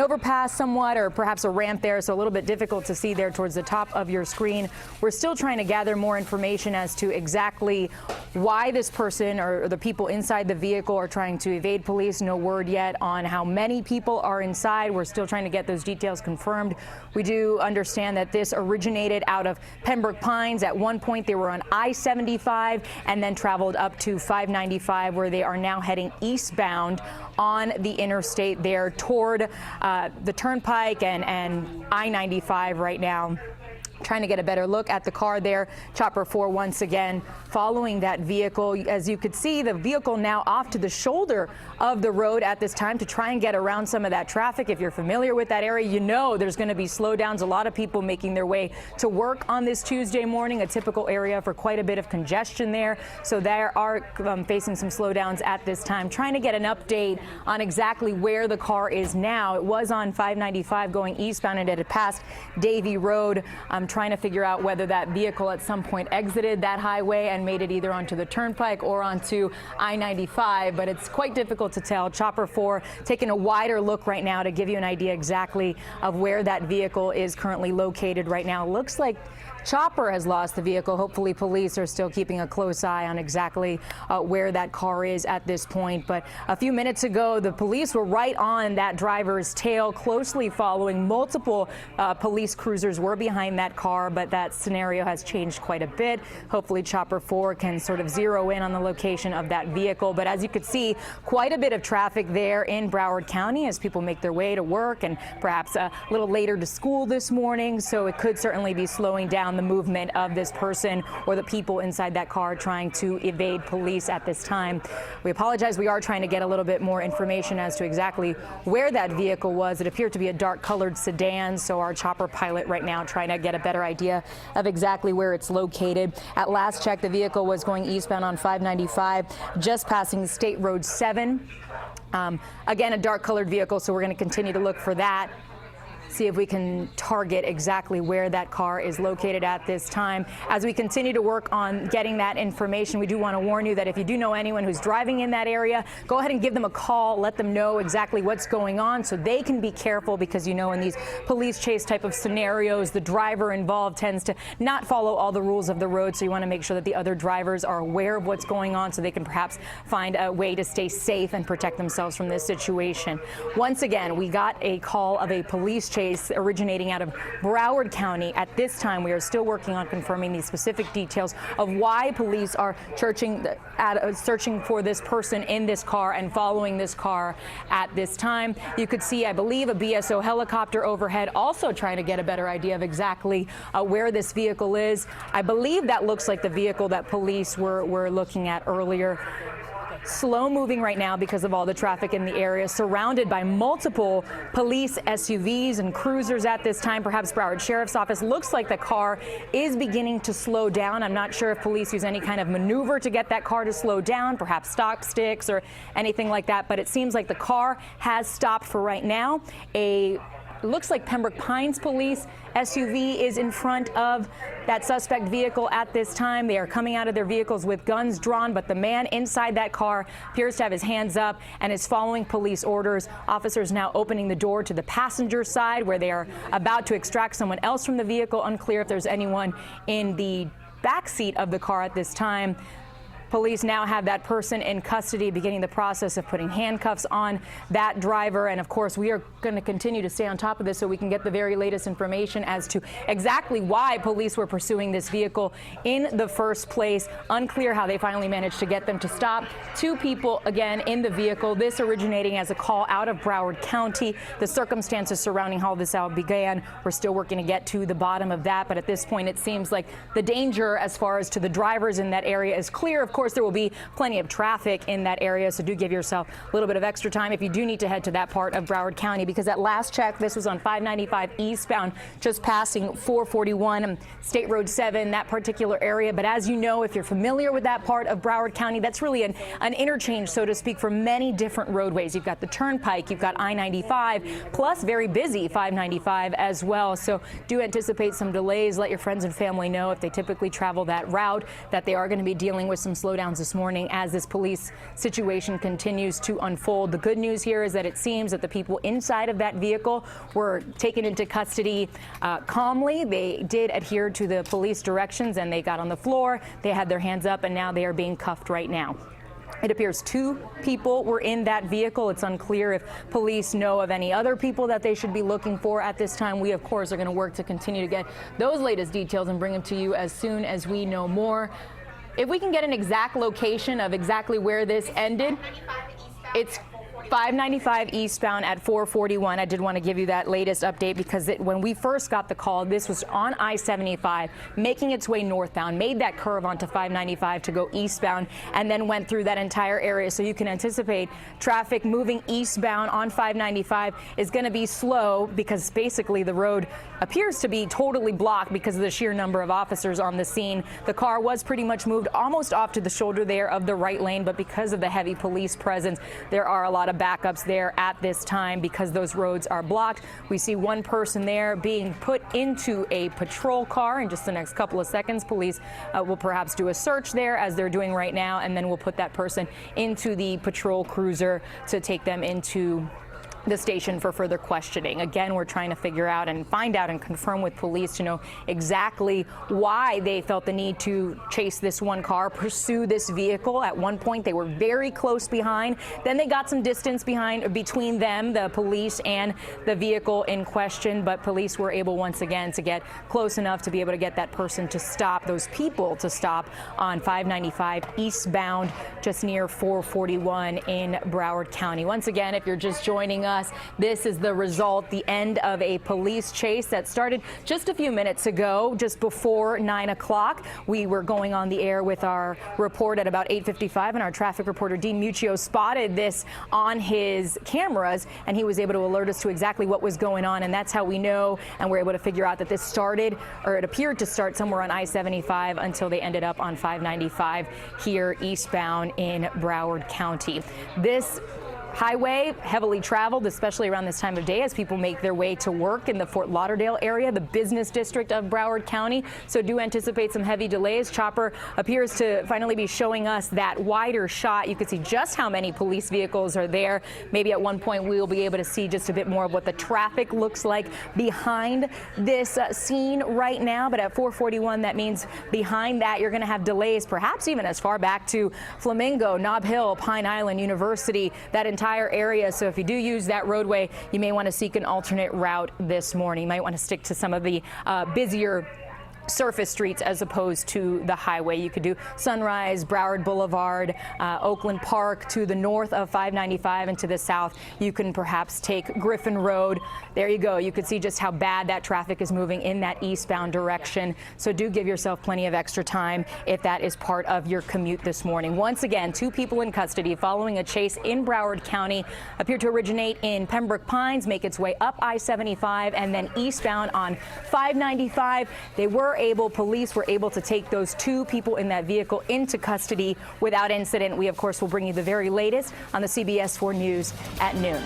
overpass somewhat, or perhaps a ramp there, so a little bit difficult to see there towards the top of your screen. We're still trying to gather more information as to exactly why this person or the people inside the vehicle are trying to evade police. No word yet on how many people are inside. We're still trying to get those details confirmed. We do understand that this originated out of Pembroke Pines. At one point, they were on I-75 and then traveled up to 595, where they are now heading eastbound on the interstate there toward the Turnpike and I-95 right now. Trying to get a better look at the car there. Chopper 4 once again following that vehicle. As you could see, the vehicle now off to the shoulder of the road at this time to try and get around some of that traffic. If you're familiar with that area, you know there's going to be slowdowns. A lot of people making their way to work on this Tuesday morning, a typical area for quite a bit of congestion there. So they are facing some slowdowns at this time. Trying to get an update on exactly where the car is now. It was on 595 going eastbound and it had passed Davie Road. I'm trying to figure out whether that vehicle at some point exited that highway and made it either onto the Turnpike or onto I-95, but it's quite difficult to tell. Chopper 4 taking a wider look right now to give you an idea exactly of where that vehicle is currently located right now. Looks like Chopper has lost the vehicle. Hopefully police are still keeping a close eye on exactly where that car is at this point. But a few minutes ago, the police were right on that driver's tail, closely following. Multiple police cruisers were behind that car, but that scenario has changed quite a bit. Hopefully Chopper 4 can sort of zero in on the location of that vehicle. But as you could see, quite a bit of traffic there in Broward County as people make their way to work and perhaps a little later to school this morning. So it could certainly be slowing down the movement of this person or the people inside that car trying to evade police at this time. We apologize. We are trying to get a little bit more information as to exactly where that vehicle was. It appeared to be a dark colored sedan. So our chopper pilot right now trying to get a better idea of exactly where it's located. At last check, the vehicle was going eastbound on 595, just passing State Road 7. Again, a dark colored vehicle. So we're going to continue to look for that. See if we can target exactly where that car is located at this time. As we continue to work on getting that information, we do want to warn you that if you do know anyone who's driving in that area, go ahead and give them a call. Let them know exactly what's going on so they can be careful, because you know in these police chase type of scenarios, the driver involved tends to not follow all the rules of the road. So you want to make sure that the other drivers are aware of what's going on so they can perhaps find a way to stay safe and protect themselves from this situation. Once again, we got a call of a police chase originating out of Broward County. At this time, we are still working on confirming the specific details of why police are searching for this person in this car and following this car at this time. You could see, I believe, a BSO helicopter overhead, also trying to get a better idea of exactly where this vehicle is. I believe that looks like the vehicle that police were looking at earlier. Slow moving right now because of all the traffic in the area, surrounded by multiple police SUVs and cruisers at this time. Perhaps Broward Sheriff's Office. Looks like the car is beginning to slow down. I'm not sure if police use any kind of maneuver to get that car to slow down, perhaps stop sticks or anything like that, but it seems like the car has stopped for right now. Looks like Pembroke Pines police SUV is in front of that suspect vehicle at this time. They are coming out of their vehicles with guns drawn, but the man inside that car appears to have his hands up and is following police orders. Officers now opening the door to the passenger side where they are about to extract someone else from the vehicle. Unclear if there's anyone in the back seat of the car at this time. Police now have that person in custody, beginning the process of putting handcuffs on that driver. And of course, we are going to continue to stay on top of this so we can get the very latest information as to exactly why police were pursuing this vehicle in the first place. Unclear how they finally managed to get them to stop. Two people, again, in the vehicle. This originating as a call out of Broward County. The circumstances surrounding how this all began, we're still working to get to the bottom of that. But at this point, it seems like the danger as far as to the drivers in that area is clear. Of course, there will be plenty of traffic in that area, so do give yourself a little bit of extra time if you do need to head to that part of Broward County, because at last check, this was on 595 eastbound, just passing 441 and State Road 7, that particular area. But as you know, if you're familiar with that part of Broward County, that's really an interchange, so to speak, for many different roadways. You've got the Turnpike, you've got I-95, plus very busy 595 as well. So do anticipate some delays. Let your friends and family know if they typically travel that route that they are going to be dealing with some slow slowdowns this morning as this police situation continues to unfold. The good news here is that it seems that the people inside of that vehicle were taken into custody calmly. They did adhere to the police directions and they got on the floor. They had their hands up and now they are being cuffed right now. It appears 2 people were in that vehicle. It's unclear if police know of any other people that they should be looking for at this time. We, of course, are going to work to continue to get those latest details and bring them to you as soon as we know more. If we can get an exact location of exactly where this ended, it's 595 eastbound at 441. I did want to give you that latest update because when we first got the call, this was on I-75, making its way northbound, made that curve onto 595 to go eastbound, and then went through that entire area. So you can anticipate traffic moving eastbound on 595 is going to be slow because basically the road appears to be totally blocked because of the sheer number of officers on the scene. The car was pretty much moved almost off to the shoulder there of the right lane, but because of the heavy police presence, there are a lot of backups there at this time because those roads are blocked. We see one person there being put into a patrol car in just the next couple of seconds. Police will perhaps do a search there as they're doing right now, and then we'll put that person into the patrol cruiser to take them into the station for further questioning. Again, we're trying to figure out and find out and confirm with police to know exactly why they felt the need to chase this one car, pursue this vehicle. At one point, they were very close behind. Then they got some distance between them, the police and the vehicle in question. But police were able once again to get close enough to be able to get that person to stop, those people to stop on 595 eastbound, just near 441 in Broward County. Once again, if you're just joining us, this is the result, the end of a police chase that started just a few minutes ago, just before 9 o'clock. We were going on the air with our report at about 8:55, and our traffic reporter, Dean Muccio, spotted this on his cameras, and he was able to alert us to exactly what was going on, and that's how we know, and we're able to figure out that this started, or it appeared to start somewhere on I-75 until they ended up on 595 here eastbound in Broward County. This highway heavily traveled, especially around this time of day as people make their way to work in the Fort Lauderdale area, the business district of Broward County. So do anticipate some heavy delays. Chopper appears to finally be showing us that wider shot. You can see just how many police vehicles are there. Maybe at one point we will be able to see just a bit more of what the traffic looks like behind this scene right now. But at 441, that means behind that you're going to have delays, perhaps even as far back to Flamingo, Nob Hill, Pine Island University, that entire area. So if you do use that roadway, you may want to seek an alternate route this morning. You might want to stick to some of the busier surface streets as opposed to the highway. You could do Sunrise, Broward Boulevard, Oakland Park to the north of 595, and to the south you can perhaps take Griffin Road. There you go. You could see just how bad that traffic is moving in that eastbound direction. So do give yourself plenty of extra time if that is part of your commute this morning. Once again, 2 people in custody following a chase in Broward County. Appear to originate in Pembroke Pines, make its way up I-75 and then eastbound on 595. Police were able to take those 2 people in that vehicle into custody without incident. We, of course, will bring you the very latest on the CBS 4 News at noon.